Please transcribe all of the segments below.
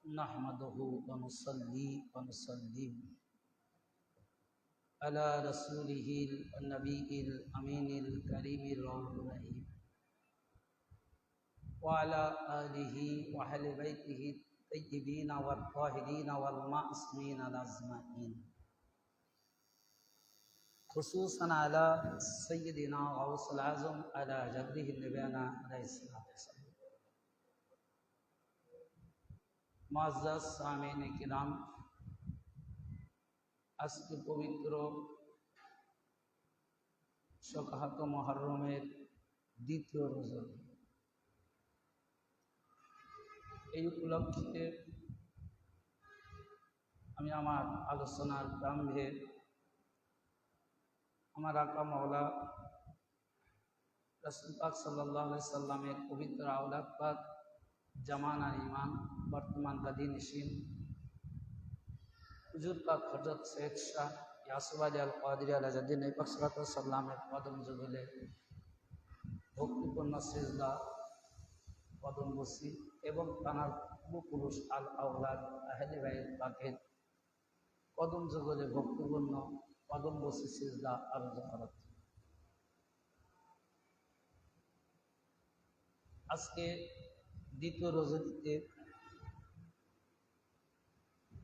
नहमदुहु व नुसल्ली व नुसल्लिम अला रसूलिहिल नबीइल अमीनिल करीमिर रऊफिर रहीम व अला आलिहि व अहलि बैतिहि तय्यिबीन व ताहिरीन वल मासूमीन अजमईन खुसूसन अला सय्यिदिना गौसुल आज़म अला जद्दिहि नबीना अलैहिस्सलातु वस्सलाम। मुअज़्ज़ज़ सामीन किराम, আজকে পবিত্র শকাহাত মুহররমের দ্বিতীয় রোজা। এই উপলক্ষে আমি আমার আলোচনার প্রারম্ভে আমার আকা মাওলা রাসূল পাক সাল্লাল্লাহু আলাইহি সাল্লামের পবিত্র আওলাদ পাক জামানার ইমাম বর্তমান গাদীনশীন হুজুর পাক হযরত সৈয়দ শাহ ইয়াসুফ আলী আল কাদরি আলাউদ্দিন পাক সাল্লাল্লাহু আলাইহি সাল্লামের কদম যুগলে ভক্তিপূর্ণ সিজদা কদম বসি এবং তানার পুরুষ আল আওলাদ আহলে বাইত পাকের কদম যুগলে ভক্তিপূর্ণ কদম বসি সিজদা আরজ করা। আজকে দ্বিতীয় রজনীতে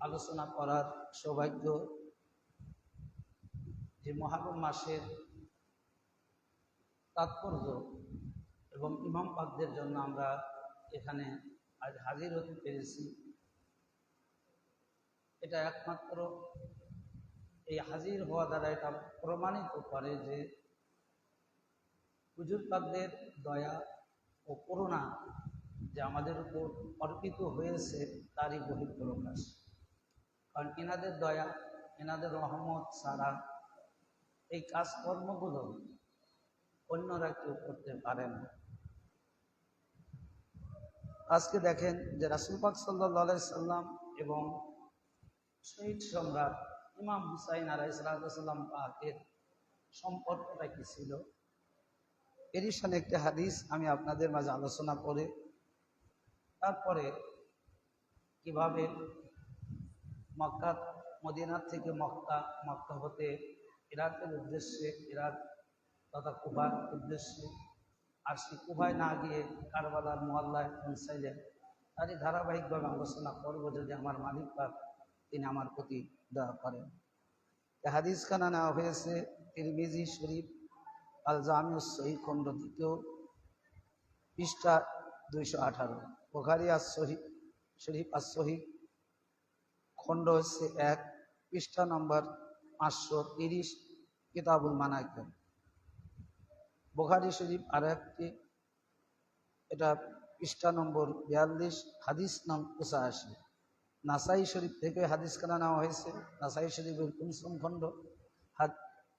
আলোচনা করার সৌভাগ্য যে মুহররম মাসের তাৎপর্য এবং ইমাম পাকদের জন্য আমরা এখানে আজ হাজির হতে পেরেছি, এটা একমাত্র এই হাজির হওয়া দ্বারা এটা প্রমাণিত করে যে হুজুর পাকদের দয়া ও করুণা যে আমাদের উপর অর্পিত হয়েছে তারই বহিঃপ্রকাশ। কারণ এনাদের দয়া, এনাদের রহমত ছাড়া এই কাজকর্মগুলো অন্যরা কেউ করতে পারে না। আজকে দেখেন যে রাসূল পাক সাল্লাল্লাহু আলাইহি সাল্লাম এবং শহীদ সম্রাট ইমাম হুসাইন আলাইহিস সালাম পাকের সম্পর্কটা কি ছিল, এরই সাথে একটা হাদিস আমি আপনাদের মাঝে আলোচনা করে তারপরে কিভাবে মক্কা মদিনা থেকে মক্কা হতে ইরাকের উদ্দেশ্যে, ইরাক তথা কুফার উদ্দেশ্যে, আর সে কুফায় না গিয়ে কারবালার মহল্লায় পৌঁছাইলেন, তারই ধারাবাহিকভাবে আলোচনা করবো যদি আমার মালিক পাক তিনি আমার প্রতি দয়া করেন। হাদিস খানা নেওয়া হয়েছে তিরমিজি শরীফ আল জামিউস সহিহ খণ্ড 2 পৃষ্ঠা 218, বুখারী আস সহিহ শরীফ আস সহিহ খণ্ড হচ্ছে 1 পৃষ্ঠা নম্বর 530 কিতাবুল মানাকিব, বুখারী শরীফ আর একটি, এটা পৃষ্ঠা নম্বর 42 হাদিস নং 85। নাসাই শরীফ থেকে হাদিস খানা নেওয়া হয়েছে, নাসাই শরীফের 5ম খণ্ড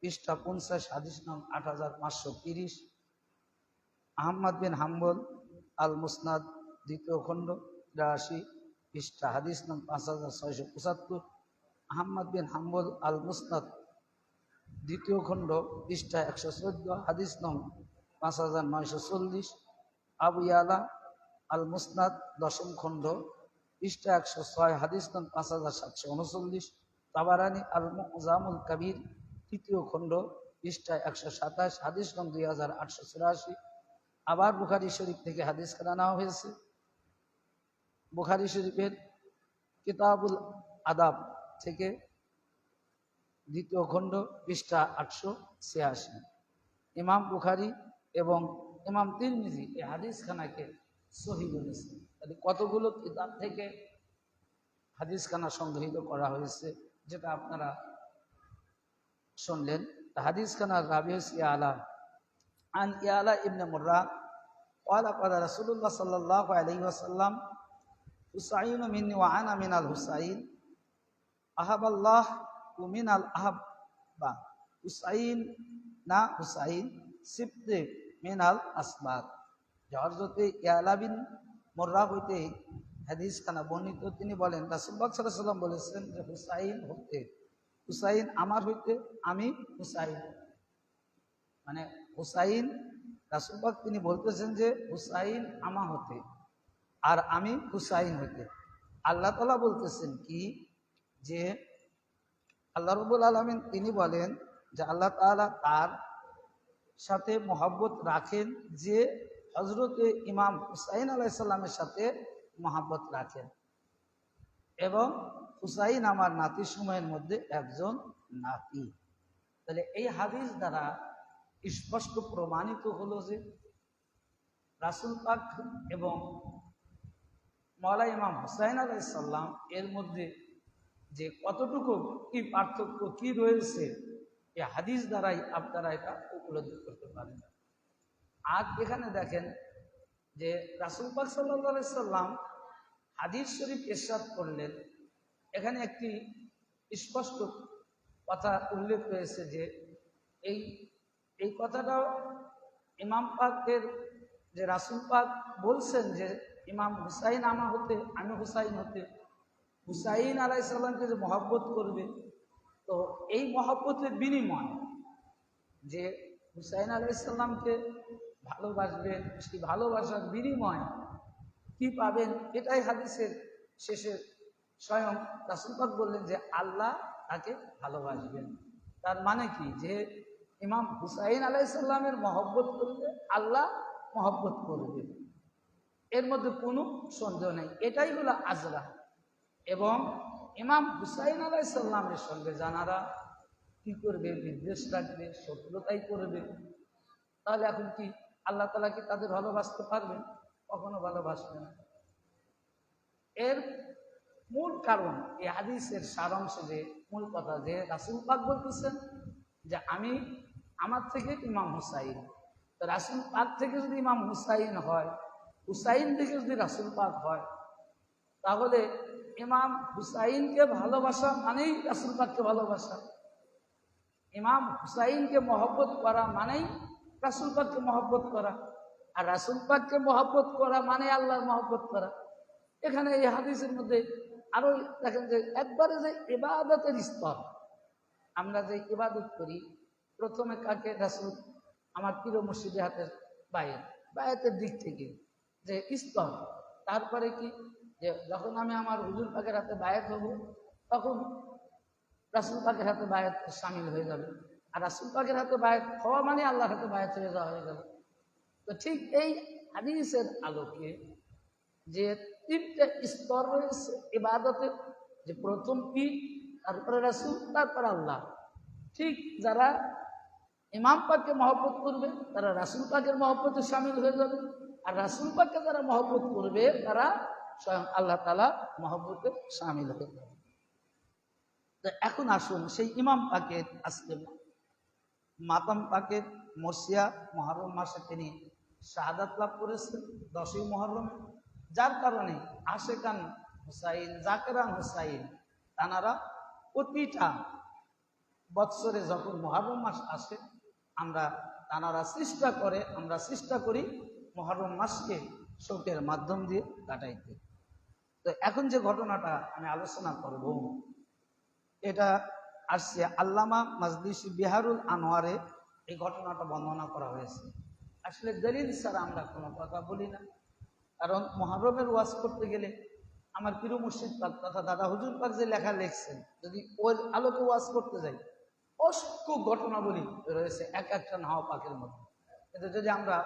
পৃষ্ঠা 50 হাদিস নং 8530। আহমদ বিন হাম্বল আল মুসনাদ 2য় খণ্ড 83 পৃষ্ঠা হাদিস নং 5675। আহমদ বিন হাম্বল আল মুসনাদ 2য় খণ্ড পৃষ্ঠা 114 হাদিস নং 5940। আবু ইয়ালা আল মুসনাদ 10ম খণ্ড পৃষ্ঠা 106 হাদিস নং 5739। তাবারানি আল মুজামুল কবির 3য় খণ্ড পৃষ্ঠা 127 হাদিস নং 2884। আবার বুখারী শরীফ থেকে হাদিস খানা নেওয়া হয়েছে, বুখারী শরীফের কিতাবুল আদাব থেকে 2য় খণ্ড পৃষ্ঠা 886। ইমাম বুখারী এবং ইমাম তিরমিজি এই হাদিস খানাকে সহিহ বলেছেন। তাহলে কতগুলো কিতাব থেকে হাদিস খানা সংগ্রহীত করা হয়েছে যেটা আপনারা শুনলেন। হাদিস খানার রাবি হচ্ছে ইয়ালা আন ইয়ালা ইবনে মুররা قال قال رسول الله صلى الله عليه وسلم حسين مني وانا من الحسين احب الله ومن الاحب حسين না হুসাইন সিবতে মিনাল আসবাত। হযরত ইয়ালা বিন মুররা হইতে হাদিস খানা বর্ণিত, তিনি বলেন রাসূল পাক সাল্লাল্লাহু আলাইহি ওয়াসাল্লাম বলেছেন যে হুসাইন হতে, হুসাইন আমার হইতে, আমি হুসাইন, মানে হুসাইন রাসূল পাক তিনি বলতেছেন যে হুসাইন আমা হতে আর আমি হুসাইন হইতে। আল্লাহ তাআলা বলতেছেন কি, যে আল্লাহ রাব্বুল আলামিন তিনি বলেন যে আল্লাহ তাআলা তার সাথে মহব্বত রাখেন যে হযরতে ইমাম হুসাইন আলাইহিস সালামের সাথে মহব্বত রাখেন, এবং হুসাইন আমার নাতি সময়ের মধ্যে একজন নাতি। তাহলে এই হাদিস দ্বারা স্পষ্ট প্রমাণিত হলো যে রাসূল পাক এবং মাওলা ইমাম হুসাইন আলাইহিস সালাম এর মধ্যে যে কতটুকু কি পার্থক্য কি রয়েছে, এই হাদিস দ্বারাই আপনারা এটা উপলব্ধি করতে পারেন। আর এখানে দেখেন যে রাসূল পাক সাল্লাল্লাহু আলাইহি সাল্লাম হাদিস শরীফ ইরশাদ করলেন, এখানে একটি স্পষ্ট কথা উল্লেখ রয়েছে যে এই এই কথাটাও ইমাম পাকের যে রাসূল পাক বলছেন যে ইমাম হুসাইন আমি হুসাইন হতে হুসাইন আলাইহিস সালামকে যে মহব্বত করবে, তো এই মহব্বতের বিনিময় যে হুসাইন আলাইহিস সালামকে ভালোবাসবেন, সেই ভালোবাসার বিনিময় কি পাবেন, এটাই হাদিসের শেষে স্বয়ং রাসূল পাক বললেন যে আল্লাহ তাকে ভালোবাসবেন। তার মানে কি, যে ইমাম হুসাইন আলাইহিস সালামের মহব্বত করলে আল্লাহ মহব্বত করবে, এর মধ্যে কোনো সন্দেহ নেই। এটাই হলো আজরা। এবং ইমাম হুসাইন আলাইহিস সালামের সঙ্গে জানারা কি করবে, বিদ্বেষ রাখবে, শত্রুতাই করবে, তাহলে এখন কি আল্লাহ তাআলা কি তাদের ভালোবাসতে পারবেন? কখনো ভালোবাসবে না। এর মূল কারণ এই হাদিসের সারাংশ, যে মূল কথা, যে রাসূল পাক বলতেছেন যে আমার থেকে ইমাম হুসাইন, তো রাসূল পাক থেকে যদি ইমাম হুসাইন হয়, হুসাইন থেকে যদি রাসূল পাক হয়, তাহলে ইমাম হুসাইনকে ভালোবাসা মানেই রাসূল পাককে ভালোবাসা, ইমাম হুসাইনকে মহব্বত করা মানেই রাসূল পাককে মহব্বত করা, আর রাসূল পাককে মহব্বত করা মানে আল্লাহর মহব্বত করা। এখানে এই হাদিসের মধ্যে আরো দেখেন যে একবারে যে ইবাদতের স্তর, আমরা যে ইবাদত করি, প্রথমে কাকে রাসূল আমার প্রিয় মুর্শিদের হাতের বায়াতের দিক থেকে যে স্তর, তারপরে কি, যে যখন আমি আমার হুজুর পাকের হাতে বায়াত হব, তখন রাসূল পাকের হাতে বায়াত শামিল হয়ে যাবে, আর রাসূল পাকের হাতে বায়াত হওয়া মানে আল্লাহর হাতে বায়াত হয়ে যাওয়া হয়ে যাবে। তো ঠিক এই হাদিসের আলোকে যে তিনটে স্তর রয়েছে ইবাদতের, যে প্রথম পীর, তারপরে রাসূল, তারপরে আল্লাহ, ঠিক যারা ইমাম পাককে মহব্বত করবে তারা রাসূল পাকের মহব্বতে শামিল হয়ে যাবে, আর রাসূল পাককে যারা মহব্বত করবে তারা স্বয়ং আল্লাহ তাআলা মহব্বতে শামিল হয়ে যাবে। তো এখন আসুন সেই ইমাম পাকের আজকে মাতাম পাকের মসিয়া মুহররম মাসে তিনি শাহাদাত লাভ করেছেন 10ই মুহররমে, যার কারণে আশেকান হুসাইন, জাকেরান হুসাইন তানারা প্রতিটা বৎসরে যখন মুহররম মাস আসে তানারা চেষ্টা করি মুহররম মাসকে শোকের মাধ্যম দিয়ে কাটাইতে। তো এখন যে ঘটনাটা আমি আলোচনা করব, এটা আসছে আল্লামা মাজলিসি বিহারুল আনোয়ারে এই ঘটনাটা বর্ণনা করা হয়েছে। আসলে দলিল ছাড়া আমরা কোনো কথা বলি না, কারণ মুহররমের ওয়াজ করতে গেলে আমার প্রিয় মুর্শিদ পাক তথা দাদা হুজুর পাক যে লেখা লিখছেন, যদি ওই আলোকে ওয়াজ করতে যাই, অসংখ্য ঘটনাবলী রয়েছে এক একটা নাওয়া পাকের মধ্যে। কিন্তু যদি আমরা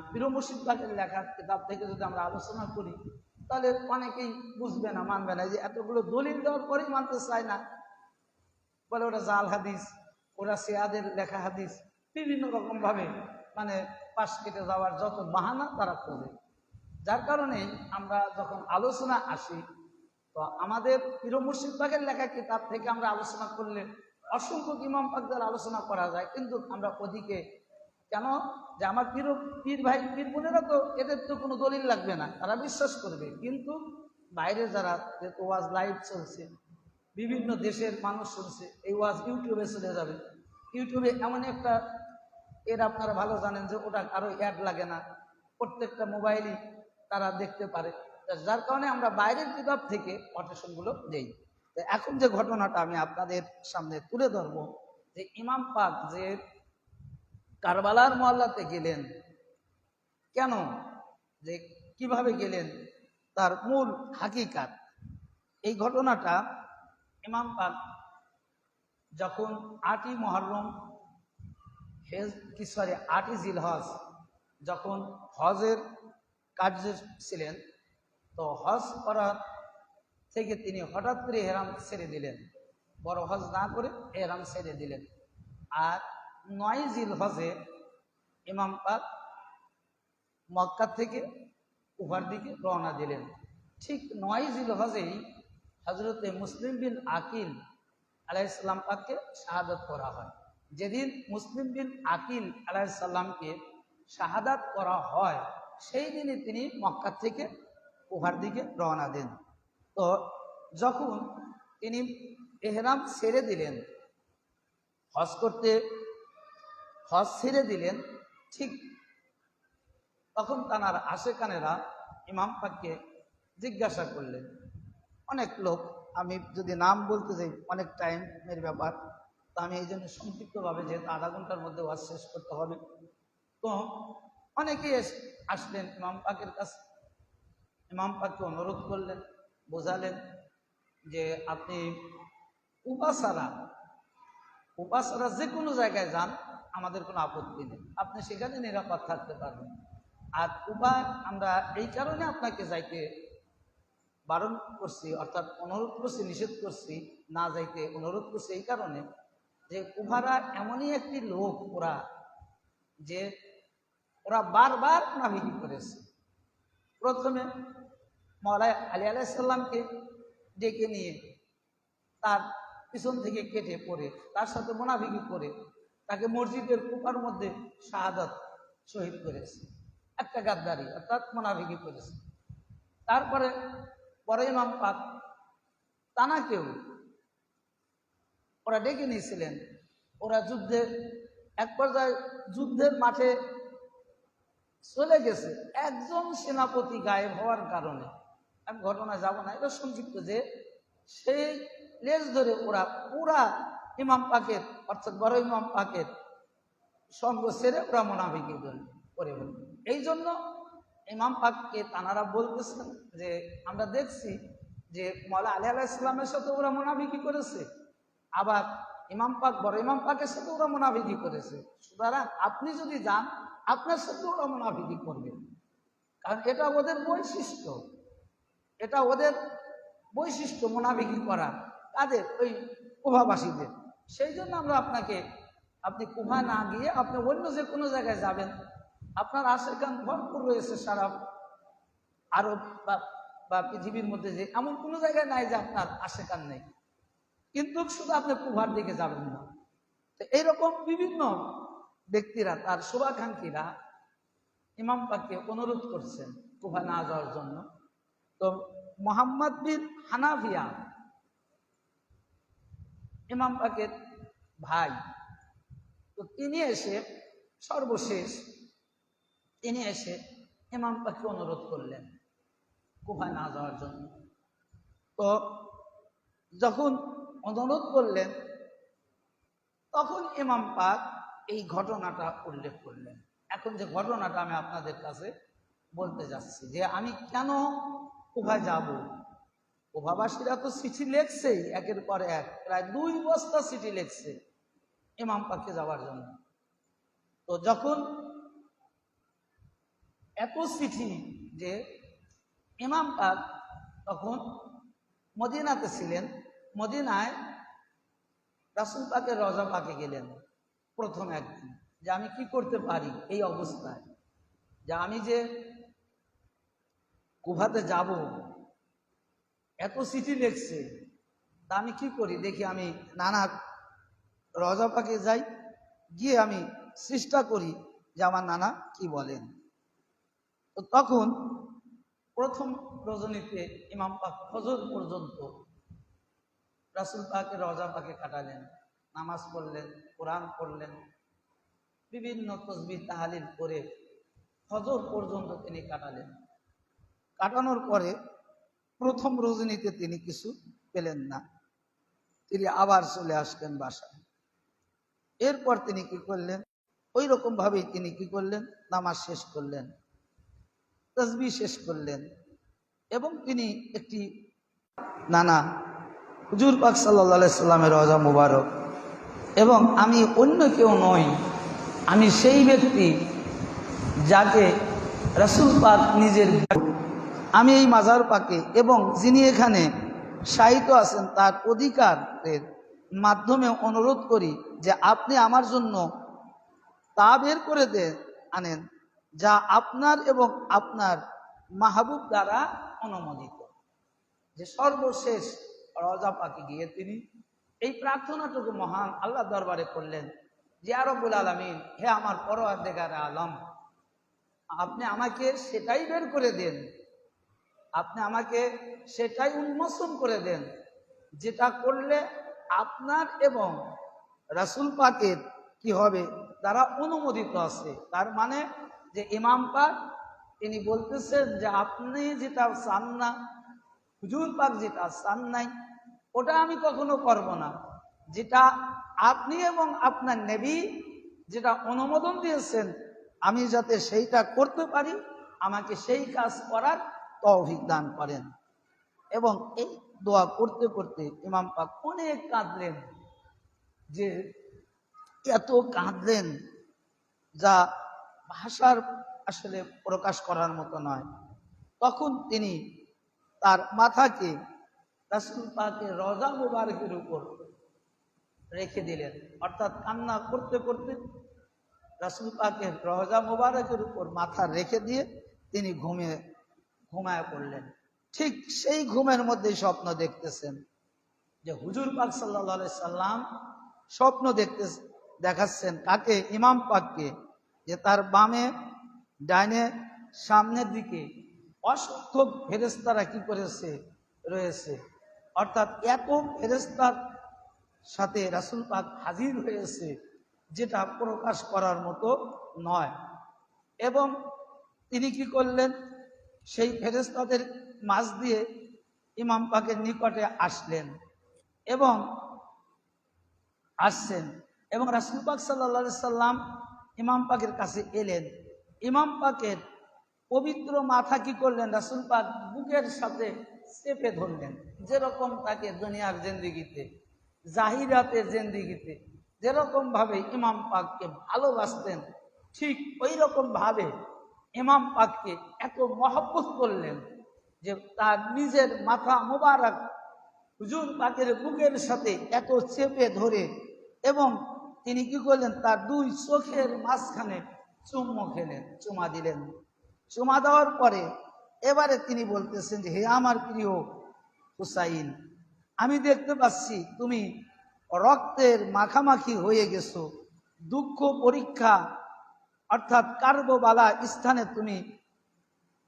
প্রিয় মুর্শিদ পাকের লেখা কিতাব থেকে যদি আমরা আলোচনা করি, তাহলে অনেকেই বুঝবে না, মানবে না, যে এতগুলো দলিল দেওয়ার পরেই মানতে চায় না, বলে ওটা জাল হাদিস, ওরা সিয়াদের লেখা হাদিস, বিভিন্ন রকম ভাবে মানে পাশ কেটে যাওয়ার যত বাহানা তারা খোঁজে। যার কারণে আমরা যখন আলোচনা আসি, তো আমাদের প্রিয় মুর্শিদ পাকের লেখা কিতাব থেকে আমরা আলোচনা করলে অসংখ্য ইমাম পাকদের আলোচনা করা যায়, কিন্তু আমরা ওদিকে কেন, যে আমার পীর ভাই পীর বোনেরা তো এদের তো কোনো দলিল লাগবে না, তারা বিশ্বাস করবে, কিন্তু বাইরে যারা, যেহেতু ওয়াজ লাইভ চলছে, বিভিন্ন দেশের মানুষ শুনছে, এই ওয়াজ ইউটিউবে চলে যাবে, ইউটিউবে এমন একটা আপনারা ভালো জানেন যে ওটা কারো অ্যাড লাগে না, প্রত্যেকটা মোবাইলই তারা দেখতে পারে, যার কারণে আমরা বাইরের কিতাব থেকে কোটেশনগুলো দেই। তো এখন যে ঘটনাটা আমি আপনাদের সামনে তুলে ধরব, যে ইমাম পাক যে কারবালার মহল্লাতে গেলেন, কেন, যে কিভাবে গেলেন, তার মূল হাকিকাত এই ঘটনাটা ইমাম পাক যখন ৮ই মুহররম সরি ৮ই জিলহজ যখন হজের কার্যে ছিলেন, তো হজ করার থেকে তিনি হঠাৎ করে এহরাম ছেড়ে দিলেন, বড় হজ না করে এহরাম ছেড়ে দিলেন। আর ৯ জিলহজে ইমাম পাক মক্কা থেকে কুফার দিকে রওনা দিলেন। ঠিক ৯ জিলহজেই হজরতে মুসলিম বিন আকিল আলাইহিস সালাম পাককে শাহাদাত করা হয়। যেদিন মুসলিম বিন আকিল আলাইহিস সালামকে শাহাদাত করা হয়, সেই দিনই তিনি মক্কা থেকে কুফার দিকে রওনা দেন। তো যখন তিনি এহরাম ছেড়ে দিলেন, হজ ছেড়ে দিলেন, ঠিক তখন তার আশেকানেরা ইমাম পাককে জিজ্ঞাসা করলেন। অনেক লোক, আমি যদি নাম বলতে যাই অনেক টাইমের ব্যাপার, তো আমি এই জন্য সংক্ষিপ্তভাবে, যেহেতু আধা ঘন্টার মধ্যে ওয়াজ শেষ করতে হবে, তো অনেকেই আসলেন ইমাম পাকের কাছে। ইমাম পাককে অনুরোধ করলেন, বোঝালেন যে আপনি উপাসারা যে কোনো জায়গায় যান, আমাদের কোনো আপত্তি নেই, আপনি সেখানে নিরাপদ থাকতে পারবেন। আর কুবা আমরা এই কারণে আপনাকে যাইতে বারণ করছি, অর্থাৎ অনুরোধ করছি, নিষেধ করছি না যাইতে, অনুরোধ করছি এই কারণে যে কুফারা এমনই একটি লোক, ওরা বারবার নাভিকি করেছে। প্রথমে মওলা আলী আলাইহিস সালামকে ডেকে নিয়ে তার পিছন থেকে কেটে পড়ে তার সাথে মুনাফিকি করে তাকে মসজিদের কুফার মধ্যে শাহাদাত শহীদ করেছে, একটা গাদ্দারি অর্থাৎ মুনাফিকি করেছে। তারপরে ইমাম পাক তানাকেও ওরা ডেকে নিয়েছিলেন। ওরা এক পর্যায়ে যুদ্ধের মাঠে চলে গেছে, একজন সেনাপতি গায়েব হওয়ার কারণে। আমি ঘটনায় যাব না, এটা সংক্ষিপ্ত, যে সেই লেজ ধরে ওরা পুরা ইমাম পাকের অর্থাৎ বড় ইমাম পাকের সঙ্গ ছেড়ে ওরা মুনাফিকি করে। এই জন্য ইমাম পাককে তানারা বলতেছেন যে আমরা দেখছি যে মওলা আলী আলাইহিস সালামের সাথে ওরা মুনাফিকি করেছে, আবার বড় ইমাম পাকের সাথে ওরা মুনাফিকি করেছে, সুতরাং আপনি যদি যান আপনার সাথে ওরা মুনাফিকি করবে। কারণ এটা ওদের বৈশিষ্ট্য মুনাফিকি করা, তাদের ওই কুফাবাসীদের। সেই জন্য আমরা আপনি কুফা না গিয়ে আপনি অন্য যে কোনো জায়গায় যাবেন, আপনার আশেকান ভরপুর রয়েছে সারা আরব বা পৃথিবীর মধ্যে, যে এমন কোনো জায়গায় নাই যে আপনার আশেকান নেই, কিন্তু শুধু আপনি কুফার দিকে যাবেন না। তো এইরকম বিভিন্ন ব্যক্তিরা, তার শুভাকাঙ্ক্ষীরা ইমাম পাককে অনুরোধ করছেন কুফা না যাওয়ার জন্য। তো মুহাম্মদ বিন হানাফিয়া ইমাম পাকের ভাই, তো সর্বশেষ তিনি এসে ইমাম পাককে অনুরোধ করলেন কুফা না যাওয়ার জন্য। তো যখন অনুরোধ করলেন, তখন ইমাম পাক এই ঘটনাটা উল্লেখ করলেন। এখন যে ঘটনাটা আমি আপনাদের কাছে বলতে যাচ্ছি, যে আমি কেন কুফায় যাব। কুফাবাসীরা তো চিঠি লেখছেই, একের পর এক, প্রায় 2 বস্তা চিঠি লেখছে ইমাম পাককে যাওয়ার জন্য। তো যখন এত চিঠি, যে ইমাম পাক তখন মদিনাতে ছিলেন, মদিনায় রাসূল পাকের রওজা পাকে গেলেন প্রথম একদিন, যে আমি কি করতে পারি এই অবস্থায়, যে আমি যে কুফাতে যাব, এত চিঠি লিখছে, তা আমি কি করি দেখি, আমি নানার রওজা পাকে যাই, গিয়ে আমি চেষ্টা করি যে আমার নানা কি বলেন। তো তখন প্রথম রজনীতে ইমাম পাক ফজর পর্যন্ত রাসূল পাকের রওজা পাকে কাটালেন, নামাজ পড়লেন, কোরআন পড়লেন, বিভিন্ন তাসবিহ তাহলিল করে ফজর পর্যন্ত তিনি কাটালেন। কাটানোর পরে প্রথম রজনীতে তিনি কিছু পেলেন না, তিনি আবার চলে আসলেন বাসায়। এরপর তিনি কি করলেন, ওই রকম ভাবেই তিনি কি করলেন, নামাজ শেষ করলেন, তাসবিহ শেষ করলেন, এবং তিনি একটি না না, হুজুর পাক সাল্লাল্লাহু আলাইহি সাল্লামের রওজা মুবারক, এবং আমি অন্য কেউ নই, আমি সেই ব্যক্তি যাকে রাসূল পাক নিজের, আমি এই মাজার পাকে এবং যিনি এখানে শায়িত আছেন তার অধিকারের মাধ্যমে অনুরোধ করি যে আপনি আমার জন্য তা বের করে আনেন যা আপনার এবং আপনার মাহবুব দ্বারা অনুমোদিত। যে সর্বশেষ রওজা পাকে গিয়ে তিনি এই প্রার্থনাটুকু মহান আল্লাহ দরবারে করলেন যে ইয়া রব্বুল আলামিন, হে আমার পরওয়ারদিগার আলম, আপনি আমাকে সেটাই বের করে দেন, আপনি আমাকে সেটাই উন্মোচন করে দেন যেটা করলে আপনার এবং রাসূল পাকের কি হবে, তারা অনুমোদিত আছে। তার মানে যে ইমাম পাক তিনি বলতেছেন যে আপনি যেটা চান না, হুজুর পাক যেটা চান নাই, ওটা আমি কখনো করব না। যেটা আপনি এবং আপনার নবী যেটা অনুমোদন দিয়েছেন, আমি যাতে সেইটা করতে পারি, আমাকে সেই কাজ করার তৌফিক দান করেন। এবং এই দোয়া করতে করতে ইমাম পাক অনেক কাঁদলেন, যে এত কাঁদলেন যা ভাষার আসলে প্রকাশ করার মতো নয়। তখন তিনি তার মাথাকে রাসূল পাকের রওজা মুবারকের উপর রেখে দিলেন, অর্থাৎ কান্না করতে করতে রাসূল পাকের রওজা মুবারকের উপর মাথা রেখে দিয়ে তিনি ঘুমায় পড়লেন। ঠিক সেই ঘুমের মধ্যেই স্বপ্ন দেখতেছেন যে হুজুর পাক সাল্লাল্লাহু আলাইহি সাল্লাম স্বপ্ন দেখাচ্ছেন কাকে? ইমাম পাককে, যে তার বামে ডাইনে সামনের দিকে অসংখ্য ফেরেশতারা কি করেছে, রয়েছে। অর্থাৎ এত ফেরেশতার সাথে রাসূল পাক হাজির হয়েছে যেটা প্রকাশ করার মতো নয়। এবং তিনি কি করলেন, সেই ফেরেশতাদের মাঝ দিয়ে ইমাম পাকের নিকটে আসলেন এবং আসছেন, এবং রাসূল পাক সাল্লাল্লাহু আলাইহি সাল্লাম ইমাম পাকের কাছে এলেন। ইমাম পাকের পবিত্র মাথা কি করলেন, রাসূল পাক বুকের সাথে চেপে ধরলেন। যেরকম তাকে দুনিয়ার জিন্দেগিতে, জাহিরাতের জিন্দেগিতে যেরকম ভাবে ইমাম পাককে ভালোবাসতেন, ঠিক ওই রকম ভাবে ইমাম পাককে এত মহব্বত করলেন যে তার নিজের মাথা মোবারক হুজুর পাকের বুকের সাথে এত চেপে ধরে, এবং তিনি কি করলেন, তার দুই চোখের মাঝখানে চুমা দিলেন। চুমা দেওয়ার পরে এবারে তিনি বলতেছেন যে হে আমার প্রিয় হুসাইন, আমি দেখতে পাচ্ছি তুমি রক্তের মাখামাখি হয়ে গেছো, দুঃখ পরীক্ষা অর্থাৎ কারবালা স্থানে তুমি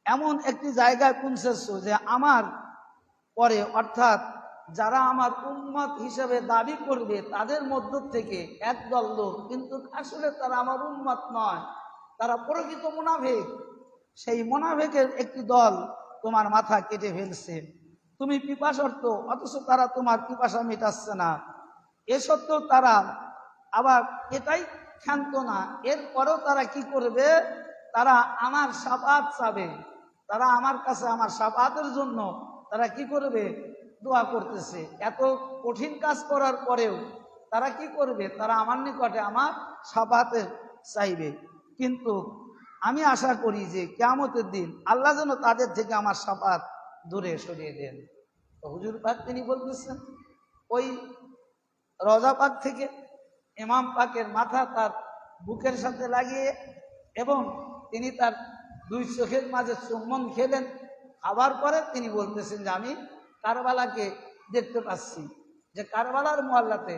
এমন একটি জায়গায় পৌঁছেছো যে আমার পরে, অর্থাৎ যারা আমার উম্মত হিসেবে দাবি করবে তাদের মধ্য থেকে একদল লোক, কিন্তু আসলে তারা আমার উম্মত নয়, তারা প্রকৃত মুনাফিক, সেই মুনাফিকের একটি দল তোমার মাথা কেটে ফেলছে। তুমি পিপাসার্থ, অথচ তারা তোমার পিপাসা মেটাচ্ছে না। এ সত্ত্বেও তারা আবার এটাই ক্ষান্ত না, এরপরেও তারা কি করবে, তারা আমার শাফাত চাবে, তারা আমার কাছে আমার শাফাতের জন্য তারা কি করবে, দোয়া করতেছে। এত কঠিন কাজ করার পরেও তারা কি করবে, তারা আমার নিকটে আমার শাফাতের চাইবে। কিন্তু আমি আশা করি যে কিয়ামতের দিন আল্লাহ যেন তাদের থেকে আমার শাফাত দূরে সরিয়ে দেন। তো হুজুর পাক তিনি বলতেছেন, ওই রওজা পাক থেকে ইমাম পাকের মাথা তার বুকের সাথে লাগিয়ে, এবং তিনি তার দুই চোখের মাঝে চুম্বন খেলেন। খাবার পরে তিনি বলতেছেন যে আমি কারবালাকে দেখতে পাচ্ছি। যে কারবালার মহল্লাতে,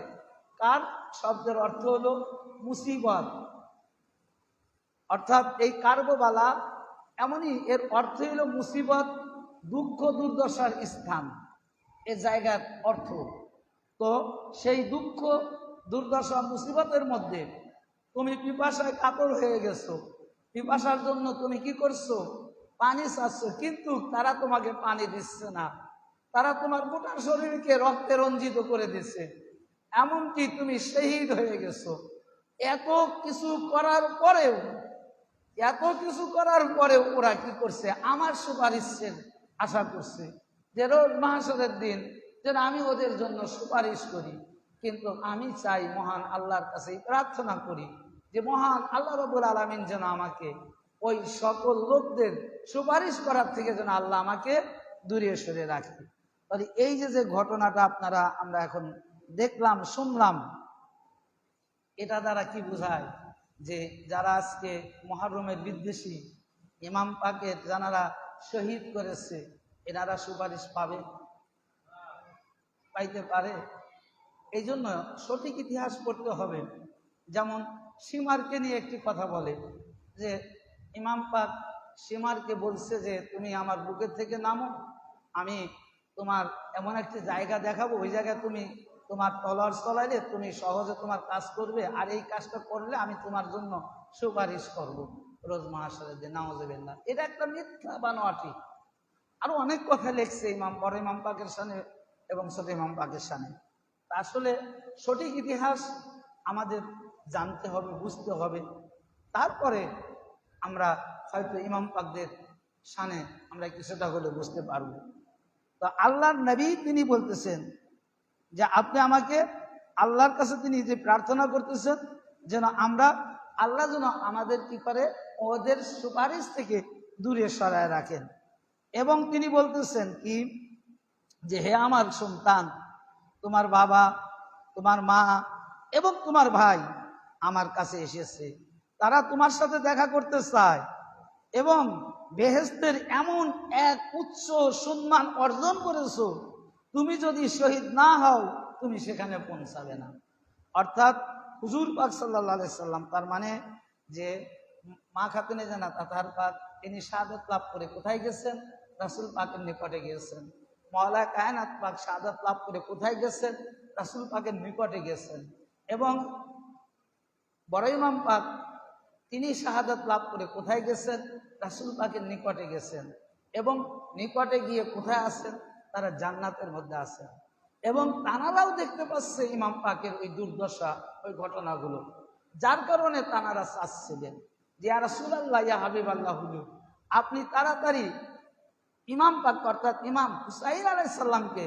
কার শব্দের অর্থ হলো মুসিবত, অর্থাৎ এই কারবালা এমনই, এর অর্থ হলো মুসিবত, দুঃখ দুর্দশার স্থান, এ জায়গার অর্থ। তো সেই দুঃখ দুর্দশা মুসিবতের মধ্যে তুমি পিপাসায় কাতর হয়ে গেছো, পিপাসার জন্য তুমি কি করছো, পানি চাচ্ছ, কিন্তু তারা তোমাকে পানি দিচ্ছে না, তারা তোমার গোটা শরীরকে রক্তে রঞ্জিত করে দিচ্ছে, এমনকি তুমি শহীদ হয়ে গেছো। এত কিছু করার পরেও, ওরা কি করছে, আমার সুপারিশের আশা করছে। যে রোজ মাহশরের দিন যেন আমি ওদের জন্য সুপারিশ করি। কিন্তু আমি চাই মহান আল্লাহর কাছে প্রার্থনা করি যে মহান আল্লাহ রাব্বুল আলামিন যেন আমাকে ওই সকল লোকদের সুপারিশ করার থেকে যেন আল্লাহ আমাকে দূরে সরে রাখে। তাহলে এই যে ঘটনাটা আমরা এখন দেখলাম, শুনলাম, এটা দ্বারা কি বোঝায় যে যারা আজকে মুহররমের বিদ্বেষী, ইমাম পাকের যারা শহীদ করেছে, এনারা সুপারিশ পাইতে পারে? এই জন্য সঠিক ইতিহাস পড়তে হবে। যেমন সীমারকে নিয়ে একটি কথা বলে যে ইমাম পাক সীমারকে বলছে যে তুমি আমার বুকের থেকে নামো, আমি তোমার এমন একটি জায়গা দেখাবো, ওই জায়গায় তুমি তোমার তলোয়ার চলাইলে তুমি সহজে তোমার কাজ করবে, আর এই কাজটা করলে আমি তোমার জন্য সুপারিশ করব রোজ মাহশরের দিন। নাউজুবিল্লাহ। এটা একটা মিথ্যা বানোয়াটি। আরো অনেক কথা লিখছে বড় ইমাম পাকের শানে এবং ছোট ইমাম পাকের শানে। আসলে সঠিক ইতিহাস আমাদের জানতে হবে, বুঝতে হবে, তারপরে আমরা হয়তো ইমাম পাকদের শানে আমরা কিছুটা হলে বুঝতে পারবো। তো আল্লাহর নবী তিনি বলতেছেন যে আপনি আমাকে আল্লাহর কাছে তিনি যে প্রার্থনা করতেছেন যেন আমরা আল্লাহ যেন আমাদের কি করে ওদের সুপারিশ থেকে দূরে সরায় রাখেন। এবং তিনি বলতেছেন কি যে হে আমার সন্তান, তোমার বাবা, তোমার মা এবং তোমার ভাই আমার কাছে এসেছে, তারা তোমার সাথে দেখা করতে চায় এবং বেহেশতের এমন এক উচ্চ সম্মান অর্জন করেছো, তুমি যদি শহীদ না হও তুমি সেখানে পৌঁছাবে না। অর্থাৎ হুজুর পাক সাল্লাল্লাহু আলাইহি সাল্লাম, তার মানে যে মা খাতুনে জান্নাত আতহার পাক তিনি শাহাদাত লাভ করে কোথায় গেছেন? রাসূল পাকের নিকটে গিয়েছেন। মাওলা কায়নাত পাক শাহাদাত লাভ করে কোথায় গেছেন? রাসূল পাকের নিকটে গেছেন। এবং বড় ইমাম পাক তিনি শাহাদাত লাভ করে কোথায় গেছেন? রাসূল পাকের নিকটে গেছেন। এবং নিকটে গিয়ে কোথায় আছেন? তারা জান্নাতের মধ্যে আছেন। এবং তানারাও দেখতে পাচ্ছে ইমাম পাকের ওই দুর্দশা, ওই ঘটনাগুলো, যার কারণে তানারা চাচ্ছিলেন যে ইয়া রাসূলুল্লাহ, ইয়া হাবিবাল্লাহ, হুজুর আপনি তাড়াতাড়ি ইমাম পাক অর্থাৎ ইমাম হুসাইন আলাইহিস সালামকে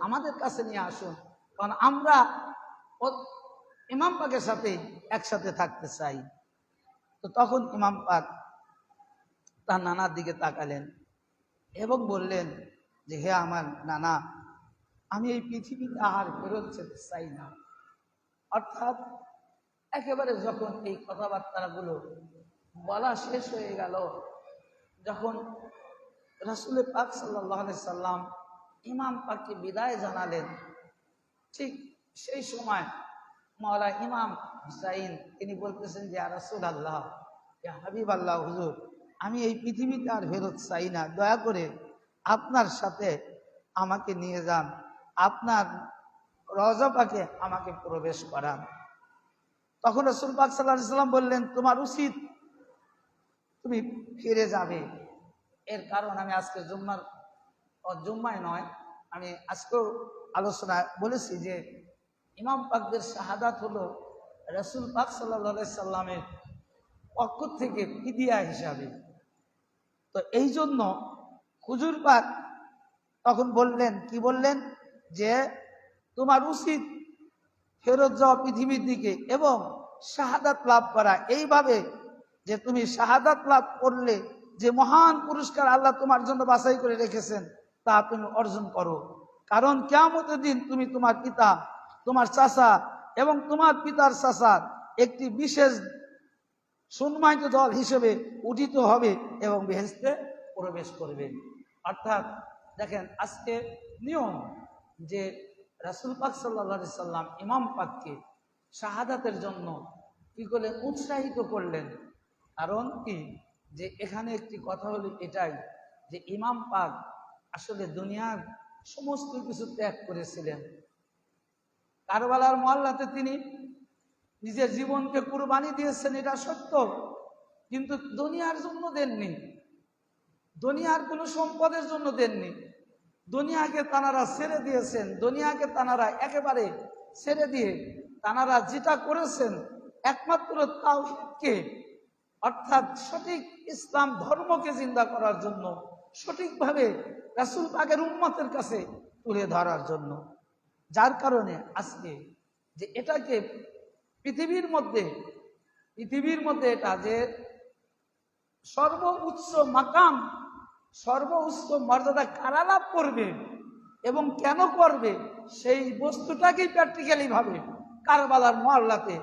আমাদের কাছে নিয়ে আসুন, কারণ আমরা ইমাম পাকের সাথে একসাথে থাকতে চাই। তো তখন ইমাম পাক তার নানার দিকে তাকালেন এবং বললেন যে হে আমার নানা, আমি এই পৃথিবীতে আর ফেরত যেতে চাই না। অর্থাৎ একেবারে যখন এই কথাবার্তাগুলো বলা শেষ হয়ে গেল, যখন রাসূল পাক সাল্লাল্লাহু আলাইহি সাল্লাম ইমাম পাককে বিদায় জানালেন, ঠিক সেই সময় মাওলা ইমাম হুসাইন তিনি বলতেছেন যে ইয়া রাসূলুল্লাহ, ইয়া হাবিবাল্লাহ, হুজুর আমি এই পৃথিবীতে আর ফেরত চাই না, দয়া করে আপনার সাথে আমাকে নিয়ে যান, আপনার রওজা পাকে আমাকে প্রবেশ করান। তখন রাসূল পাক সাল্লাল্লাহু আলাইহি সাল্লাম বললেন, তোমার উচিত তুমি ফিরে যাবে। এর কারণ আমি আজকে জুম্মায় নয়, আমি আজকেও আলোচনা বলেছি যে ইমাম পাকদের শাহাদাত হলো রাসূল পাক সাল্লাল্লাহু আলাইহি সাল্লামের পক্ষ থেকে ফিদিয়া হিসাবে। তো এই জন্য হুজুর পাক তখন বললেন, কি বললেন, যে তোমার উচিত ফেরত যাওয়া পৃথিবীর দিকে এবং শাহাদাত লাভ করা, এইভাবে যে তুমি শাহাদাত লাভ করলে যে মহান পুরস্কার আল্লাহ তোমার জন্য বাছাই করে রেখেছেন তা তুমি অর্জন করো। কারণ কিয়ামতের দিন তুমি তোমার পিতা, তোমার চাচা এবং তোমার পিতার চাচার একটি বিশেষ সম্মানিত দল হিসেবে উঠিত হবে এবং বেহেশতে প্রবেশ করবে। অর্থাৎ দেখেন আজকে নিয়ম যে রাসূল পাক সাল্লাল্লাহু আলাইহি সাল্লাম ইমাম পাককে শাহাদাতের জন্য কি করলেন? উৎসাহিত করলেন। কারণ কি, যে এখানে একটি কথা হলো এটাই যে ইমাম পাক আসলে দুনিয়ার সমস্ত কিছু ত্যাগ করেছিলেন। কারবালার মহল্লাতে তিনি নিজের জীবনকে কুরবানি দিয়েছেন, এটা সত্য, কিন্তু দুনিয়ার জন্য দেননি, দুনিয়ার কোনো সম্পদের জন্য দেননি। দুনিয়াকে তানারা ছেড়ে দিয়েছেন, দুনিয়াকে তানারা একেবারে ছেড়ে দিয়ে তানারা যেটা করেছেন একমাত্র তাওহীদকে অর্থাৎ সঠিক ইসলাম ধর্মকে জিন্দা করার জন্য, সঠিকভাবে রাসূল পাকের উম্মতের কাছে তুলে ধরার জন্য। যার কারণে আজকে যে এটাকে পৃথিবীর মধ্যে এটা যে সর্বোচ্চ মাকাম, সর্বোচ্চ মর্যাদা কারা লাভ করবে এবং কেন করবে, সেই বস্তুটাকেই প্র্যাকটিক্যালি ভাবে কারবালার মহল্লাতে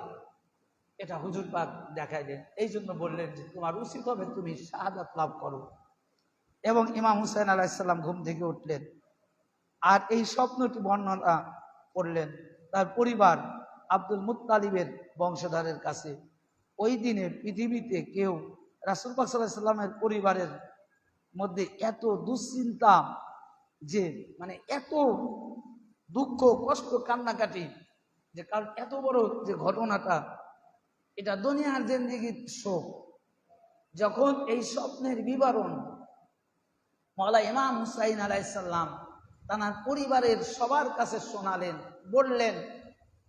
এটা হুজুর পাক দেখাই দেন। এই জন্য বললেন যে তোমার উচিত হবে তুমি শাহাদাত লাভ করো। এবং ইমাম হুসাইন আলাইহিস সালাম ঘুম থেকে উঠলেন আর এই স্বপ্নটি বর্ণনা করলেন তার পরিবার আব্দুল মুত্তালিবের বংশধরের কাছে। ওই দিনে পৃথিবীতে কেউ রাসূল পাক সাল্লাল্লাহু আলাইহি সাল্লামের পরিবারের মধ্যে এত দুশ্চিন্তা, যে মানে এত দুঃখ কষ্ট কান্নাকাটি, যে কারণ এত বড় যে ঘটনাটা, এটা দুনিয়ার জিন্দেগির শোক। যখন এই স্বপ্নের বিবরণ মাওলা ইমাম হুসাইন আলাইহিস সালাম তার পরিবারের সবার কাছে শোনালেন, বললেন,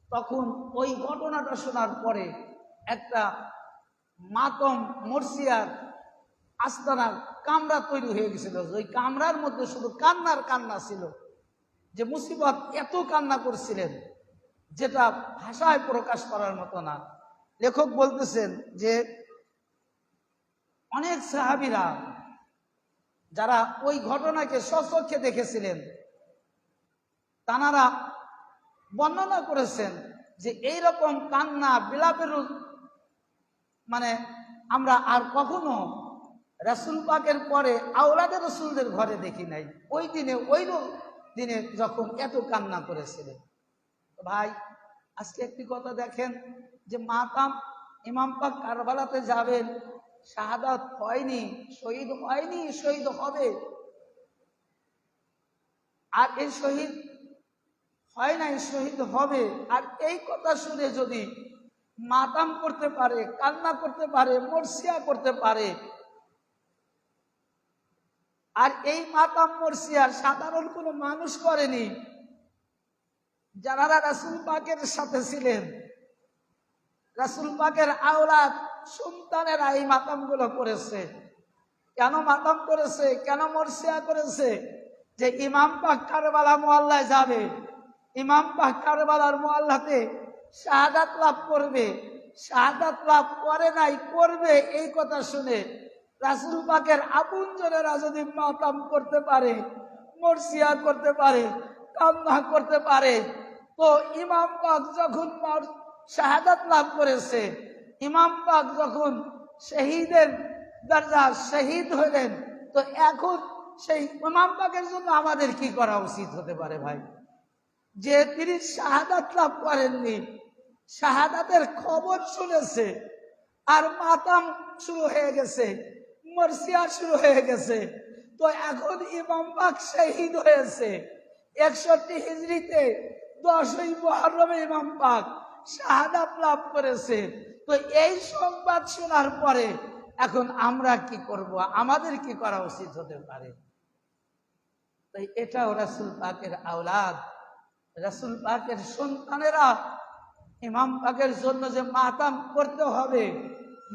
তখন ওই ঘটনাটা শোনার পরে একটা মাতম মরসিয়ার আস্তানা কামরা তৈরি হয়ে গেছিল। ওই কামরার মধ্যে শুধু কান্নার কান্না ছিল, যে মুসিবত এত কান্না করছিলেন যেটা ভাষায় প্রকাশ করার মতো না। লেখক বলতেছেন যে অনেক সাহাবীরা যারা ওই ঘটনাকে স্বচক্ষে দেখেছিলেন, তানারা বর্ণনা করেছেন যে এইরকম কান্না বিলাপের মানে আমরা আর কখনো রাসূল পাকের পরে আওলাদে রাসূলদের ঘরে দেখি নাই। ওই দিনে যখন এত কান্না করেছিলেন। ভাই, আজকে একটি কথা দেখেন যে মাতাম ইমাম পাক কারবালাতে যাবেন, শাহাদাত হয়নি, শহীদ হয়নি, শহীদ হবে। আর এই শহীদ হয় নাই, শহীদ হবে। আর এই কথা শুনে যদি মাতাম করতে পারে, কান্না করতে পারে, মরসিয়া করতে পারে, আর এই মাতাম মরসিয়া সাধারণ কোনো মানুষ করেনি, যারা রাসূল পাকের সাথে ছিলেন, রাসূল পাকের আওলাদ সন্তানেরা এই মাতামগুলো করেছে। কেন মাতাম করেছে, কেন মরসিয়া করেছে? যে ইমাম পাক কারবালা মহল্লায় যাবে, ইমাম পাক কারবালার মহল্লাতে শাহাদাত লাভ করবে, শাহাদাত লাভ করে নাই, করবে, এই কথা শুনে রাসূল পাকের আপনজনেরা যদি মাতাম করতে পারে, মরসিয়া করতে পারে, কান্না করতে পারে, তো ইমাম পাক যখন শাহাদাত লাভ করেছে, ইমাম পাক যখন শহীদের দরজা শহীদ হলেন, তো এখন সেই ইমাম পাকের জন্য আমাদের কি করা উচিত হতে পারে ভাই? যে তিনি শাহাদাত লাভ করেননি, শাহাদাতের খবর শুনেছে, আর মাতাম শুরু হয়ে গেছে, মরসিয়া শুরু হয়ে গেছে, তো এখন ইমাম পাক শহীদ হয়েছে 61 হিজরিতে 10ই মুহররমে ইমাম পাক শাহাদাত লাভ করেছে। তো এই সংবাদ শোনার পরে এখন আমরা কি করব, আমাদের কি করা উচিত হতে পারে? তাই এটাও রাসূল পাকের আওলাদ, রাসূল পাকের সন্তানেরা ইমাম পাকের জন্য যে মাতাম করতে হবে,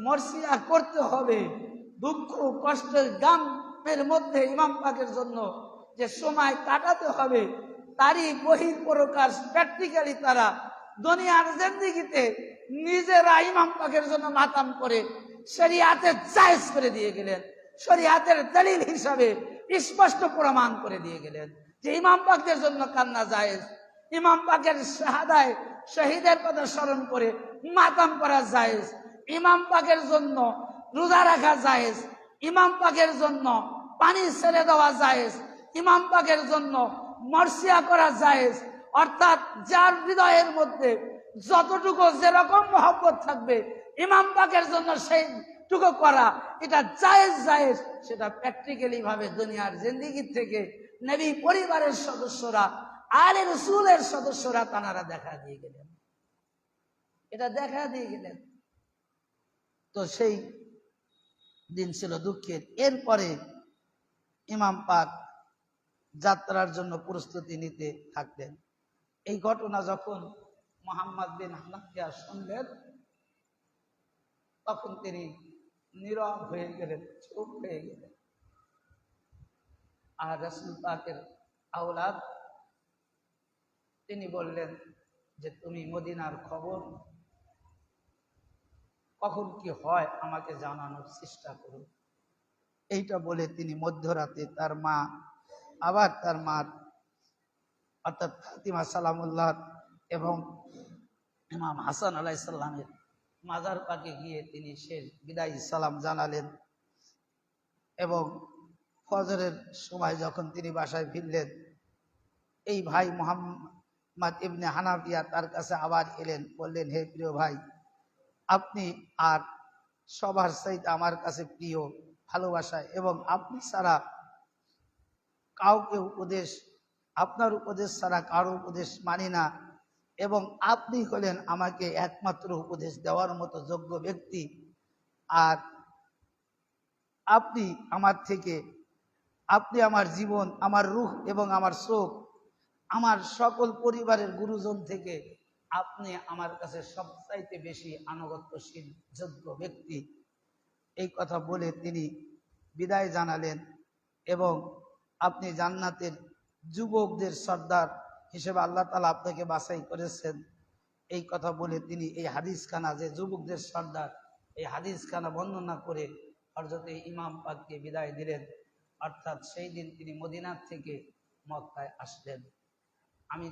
মরসিয়া করতে হবে, দুঃখ কষ্টের গামের মধ্যে ইমাম পাকের জন্য যে সময় কাটাতে হবে, তারই বহিঃপ্রকাশ প্র্যাকটিক্যালি তারা দুনিয়ার জিন্দেগিতে নিজেরা ইমাম পাকের জন্য মাতাম করে শরিয়াতে জায়েজ করে দিয়ে গেলেন, শরিয়াতের দলিল হিসাবে স্পষ্ট প্রমাণ করে দিয়ে গেলেন যে ইমাম পাকের জন্য কান্না জায়েজ, ইমাম পাকের শাহাদায় শহীদের কথা স্মরণ করে মাতাম করা জায়েজ, ইমাম পাকের জন্য রোজা রাখা জায়েজ, ইমাম পাকের জন্য পানি ছেড়ে দেওয়া জায়েজ, ইমাম পাকের জন্য মরসিয়া করা জায়েজ। অর্থাৎ যার হৃদয়ের মধ্যে যতটুকু যেরকম মহব্বত থাকবে ইমাম পাকের জন্য সেইটুকু করা, এটা জায়েজ জায়েজ। সেটা প্র্যাকটিক্যালি ভাবে দুনিয়ার জিন্দেগি থেকে নবী পরিবারের সদস্যরা, আলে রাসূলের সদস্যরা তারা দেখা দিয়ে গেলেন, এটা দেখা দিয়ে গেলেন। তো সেই দিন ছিল দুঃখের। এরপরে ইমাম পাক যাত্রার জন্য প্রস্তুতি নিতে থাকলেন। এই ঘটনা যখন মুহাম্মদ বিন হানাফিয়া শুনলেন, তখন তিনি নীরব হয়ে গেলেন, চুপ হয়ে গেলেন। আর রাসূল পাকের আওলাদ তিনি বললেন যে তুমি মদিনার খবর কখন কি হয় আমাকে জানানোর চেষ্টা করো। এইটা বলে তিনি মধ্যরাতে তার মা আবার তার মার অর্থাৎ ফাতিমা সালামুল্লাহ এবং ইমাম হাসান আলাইহিস সালামের মাজার পাকে গিয়ে তিনি শেষ বিদায়ী সালাম জানালেন এবং ফজরের সময় যখন তিনি বাসায় ফিরলেন এই ভাই মুহাম্মদ ইবনে হানাফিয়া তার কাছে আবার এলেন, বললেন হে প্রিয় ভাই, আপনি আর সবার চাইতে আমার কাছে প্রিয় ভালোবাসা এবং আপনি ছাড়া কাউকে আপনার উপদেশ ছাড়া কারো উপদেশ মানি না এবং আপনি হলেন আমাকে একমাত্র উপদেশ দেওয়ার মতো যোগ্য ব্যক্তি। আর আপনি আমার জীবন, আমার রূহ এবং আমার চোখ, আমার সকল পরিবারের গুরুজন থেকে আপনি আমার কাছে সবচাইতে বেশি আনুগত্যশীল যোগ্য ব্যক্তি। এই কথা বলে তিনি বিদায় জানালেন এবং আপনি জান্নাতের যুবকদের সর্দার হিসেবে আল্লাহ তাআলা আপনাকে বাছাই করেছেন। এই কথা বলে তিনি এই হাদিসখানা যে যুবকদের সর্দার, এই হাদিসখানা বর্ণনা করে হযরতে ইমাম পাককে বিদায় দিলেন। অর্থাৎ সেই দিন তিনি মদিনা থেকে মক্কায় আসলেন। আমি